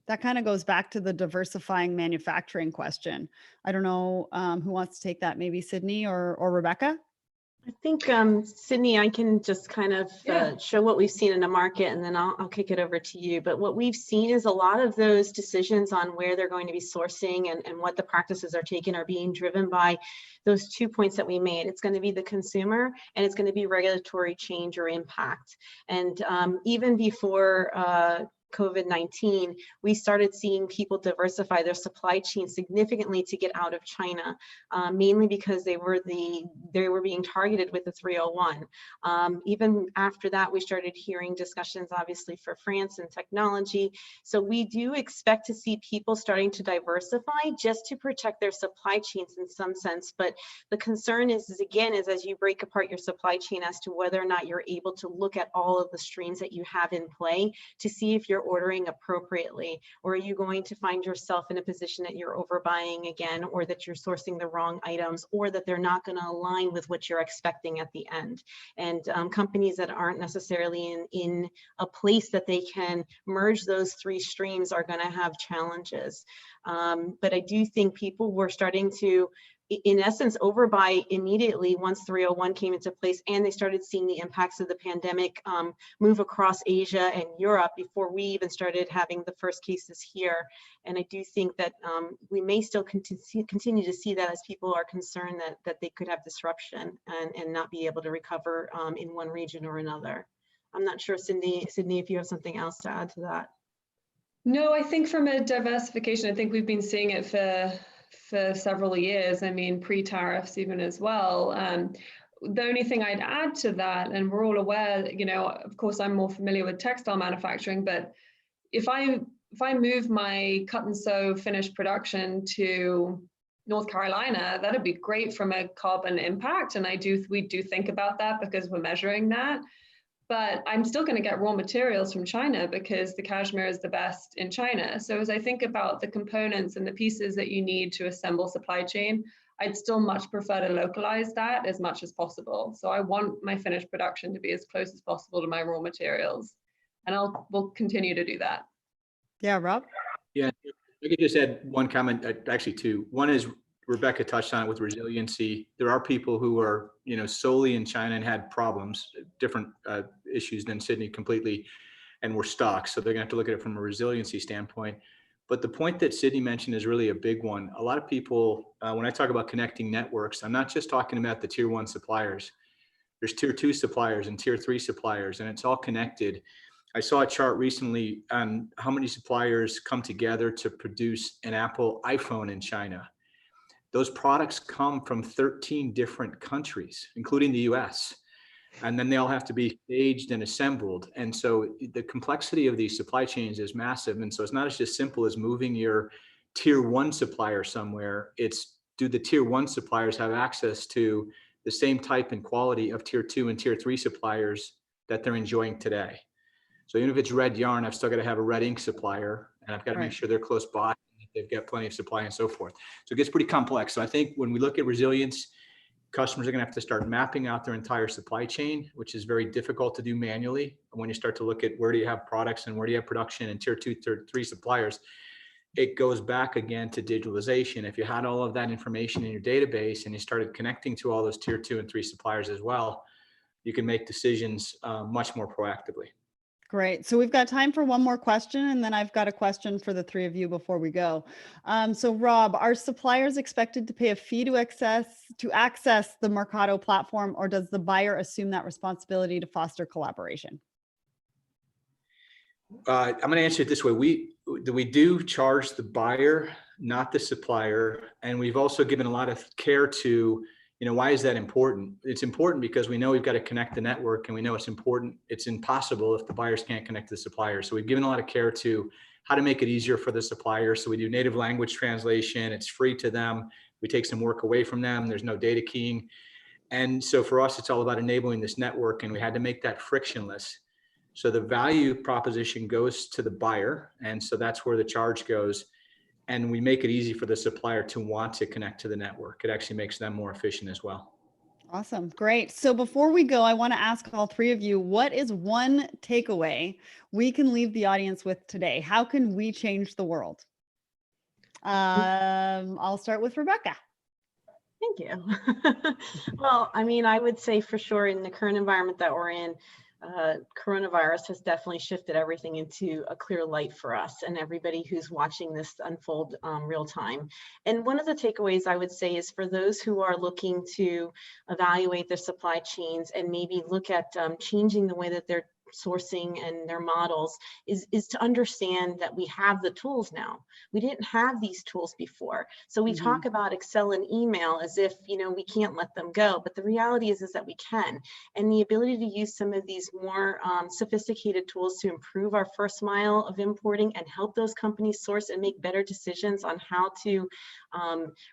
That kind of goes back to the diversifying manufacturing question. I don't know who wants to take that, maybe Sydney or Rebecca? I think, Sydney, I can just kind of show what we've seen in the market, and then I'll kick it over to you. But what we've seen is a lot of those decisions on where they're going to be sourcing and what the practices are taken are being driven by those 2 points that we made. It's going to be the consumer, and it's going to be regulatory change or impact. And even before COVID-19, we started seeing people diversify their supply chain significantly to get out of China, mainly because they were being targeted with the 301. Even after that, we started hearing discussions, obviously, for France and technology. So we do expect to see people starting to diversify just to protect their supply chains in some sense. But the concern is again, as you break apart your supply chain as to whether or not you're able to look at all of the streams that you have in play to see if you're ordering appropriately, or are you going to find yourself in a position that you're overbuying again, or that you're sourcing the wrong items, or that they're not going to align with what you're expecting at the end. And companies that aren't necessarily in a place that they can merge those 3 streams are going to have challenges. But I do think people were starting to, in essence, overbuy immediately once 301 came into place, and they started seeing the impacts of the pandemic move across Asia and Europe before we even started having the first cases here. And I do think that we may still continue to see that as people are concerned that they could have disruption and not be able to recover in one region or another. I'm not sure, Sydney, if you have something else to add to that. No, I think from a diversification, I think we've been seeing it for several years. I mean, pre-tariffs even as well. The only thing I'd add to that, and we're all aware, you know, of course, I'm more familiar with textile manufacturing, but if I move my cut and sew finished production to North Carolina, that'd be great from a carbon impact. And we do think about that because we're measuring that. But I'm still going to get raw materials from China because the cashmere is the best in China. So as I think about the components and the pieces that you need to assemble supply chain, I'd still much prefer to localize that as much as possible. So I want my finished production to be as close as possible to my raw materials. And we'll continue to do that. Yeah, Rob? Yeah, I could just add one comment, actually 2. One is Rebecca touched on it with resiliency. There are people who are, you know, solely in China and had problems, different issues than Sydney completely, and were stuck. So they're going to have to look at it from a resiliency standpoint. But the point that Sydney mentioned is really a big one. A lot of people, when I talk about connecting networks, I'm not just talking about the tier 1 suppliers. There's tier 2 suppliers and tier 3 suppliers, and it's all connected. I saw a chart recently on how many suppliers come together to produce an Apple iPhone in China. Those products come from 13 different countries, including the US. And then they all have to be staged and assembled. And so the complexity of these supply chains is massive. And so it's not as simple as moving your tier 1 supplier somewhere. It's, do the tier 1 suppliers have access to the same type and quality of tier 2 and tier 3 suppliers that they're enjoying today? So even if it's red yarn, I've still got to have a red ink supplier, and I've got to make sure they're close by, they've got plenty of supply and so forth. So it gets pretty complex. So I think when we look at resilience, customers are going to have to start mapping out their entire supply chain, which is very difficult to do manually. And when you start to look at where do you have products and where do you have production and tier 2, tier 3 suppliers, it goes back again to digitalization. If you had all of that information in your database and you started connecting to all those tier 2 and 3 suppliers as well, you can make decisions much more proactively. Great. So we've got time for one more question, and then I've got a question for the three of you before we go. So Rob, are suppliers expected to pay a fee to access the Mercado platform, or does the buyer assume that responsibility to foster collaboration? I'm going to answer it this way. We do charge the buyer, not the supplier. And we've also given a lot of care to, why is that important? It's important because we know we've got to connect the network, and we know it's important. It's impossible if the buyers can't connect to the supplier. So we've given a lot of care to how to make it easier for the supplier. So we do native language translation. It's free to them. We take some work away from them. There's no data keying. And so for us, it's all about enabling this network, and we had to make that frictionless. So the value proposition goes to the buyer. And so that's where the charge goes. And we make it easy for the supplier to want to connect to the network. It actually makes them more efficient as well. Awesome. Great. So before we go, I want to ask all three of you, what is one takeaway we can leave the audience with today? How can we change the world? I'll start with Rebecca. Thank you. Well, I mean, I would say for sure in the current environment that we're in, coronavirus has definitely shifted everything into a clear light for us and everybody who's watching this unfold real time. And one of the takeaways I would say is for those who are looking to evaluate their supply chains and maybe look at changing the way that they're sourcing and their models is to understand that we have the tools now. We didn't have these tools before. So we talk about Excel and email as if, we can't let them go, but the reality is that we can. And the ability to use some of these more sophisticated tools to improve our first mile of importing and help those companies source and make better decisions on how to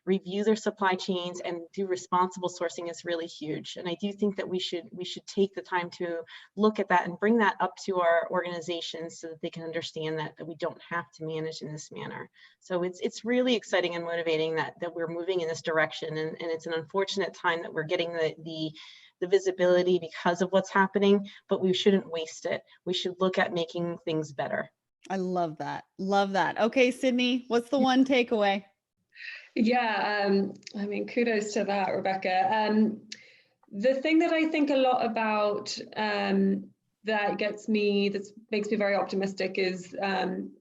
review their supply chains and do responsible sourcing is really huge. And I do think that we should take the time to look at that and bring that up to our organizations so that they can understand that we don't have to manage in this manner. So it's really exciting and motivating that we're moving in this direction. And it's an unfortunate time that we're getting the visibility because of what's happening, but we shouldn't waste it. We should look at making things better. I love that. Love that. Okay, Sydney, what's the one takeaway? Yeah, I mean, kudos to that, Rebecca. The thing that I think a lot about that makes me very optimistic is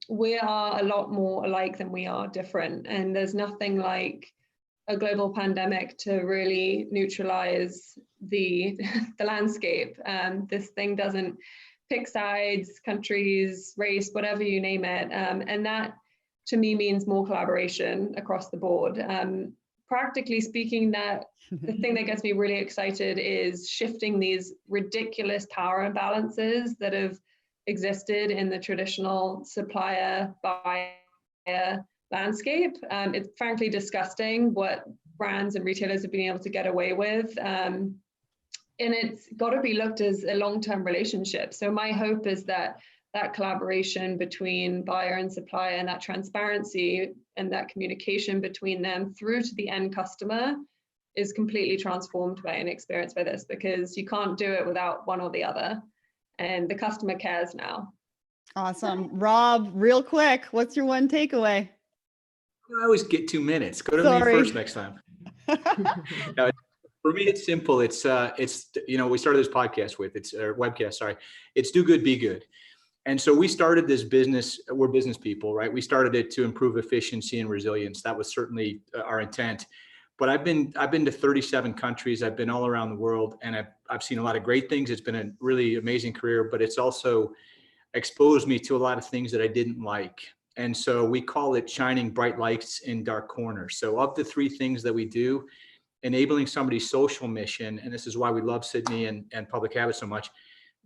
we are a lot more alike than we are different. And there's nothing like a global pandemic to really neutralize the landscape. This thing doesn't pick sides, countries, race, whatever you name it. And that to me means more collaboration across the board. Practically speaking, that the thing that gets me really excited is shifting these ridiculous power imbalances that have existed in the traditional supplier-buyer landscape. It's frankly disgusting what brands and retailers have been able to get away with. And it's got to be looked as a long-term relationship. So my hope is that collaboration between buyer and supplier and that transparency and that communication between them through to the end customer is completely transformed by and experienced by this, because you can't do it without one or the other. And the customer cares now. Awesome. Rob, real quick, what's your one takeaway? I always get 2 minutes. Go to me first next time. No, for me, it's simple. We started this podcast with, or webcast, sorry. It's do good, be good. And so we started this business, we're business people, right? We started it to improve efficiency and resilience. That was certainly our intent. But I've been to 37 countries. I've been all around the world, and I've seen a lot of great things. It's been a really amazing career, but it's also exposed me to a lot of things that I didn't like. And so we call it shining bright lights in dark corners. So of the 3 things that we do, enabling somebody's social mission, and this is why we love Sydney and Public Habit so much,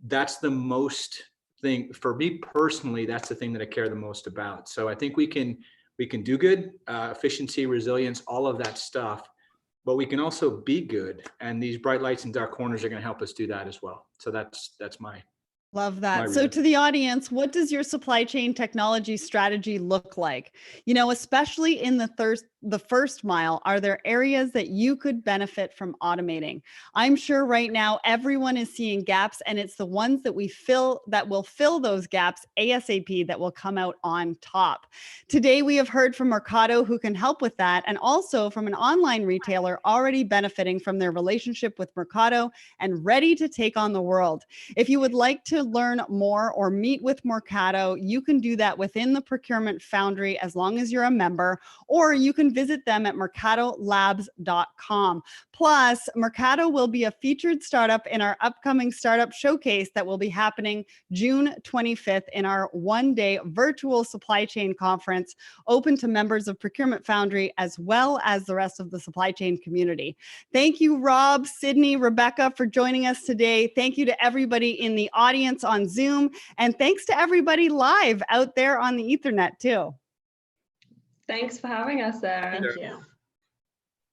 that's the most thing for me personally. That's the thing that I care the most about. So I think we can do good, efficiency, resilience, all of that stuff, but we can also be good. And these bright lights and dark corners are going to help us do that as well. So that's my Love that. So to the audience, what does your supply chain technology strategy look like? Especially in the the first mile, are there areas that you could benefit from automating? I'm sure right now everyone is seeing gaps, and it's the ones that will fill those gaps ASAP that will come out on top. Today, we have heard from Mercado, who can help with that, and also from an online retailer already benefiting from their relationship with Mercado and ready to take on the world. If you would like to learn more or meet with Mercado, you can do that within the Procurement Foundry as long as you're a member, or you can visit them at mercadolabs.com. Plus, Mercado will be a featured startup in our upcoming startup showcase that will be happening June 25th in our one-day virtual supply chain conference, open to members of Procurement Foundry as well as the rest of the supply chain community. Thank you, Rob, Sydney, Rebecca, for joining us today. Thank you to everybody in the audience on Zoom, and thanks to everybody live out there on the Ethernet too. Thanks for having us, Sarah. Thank you.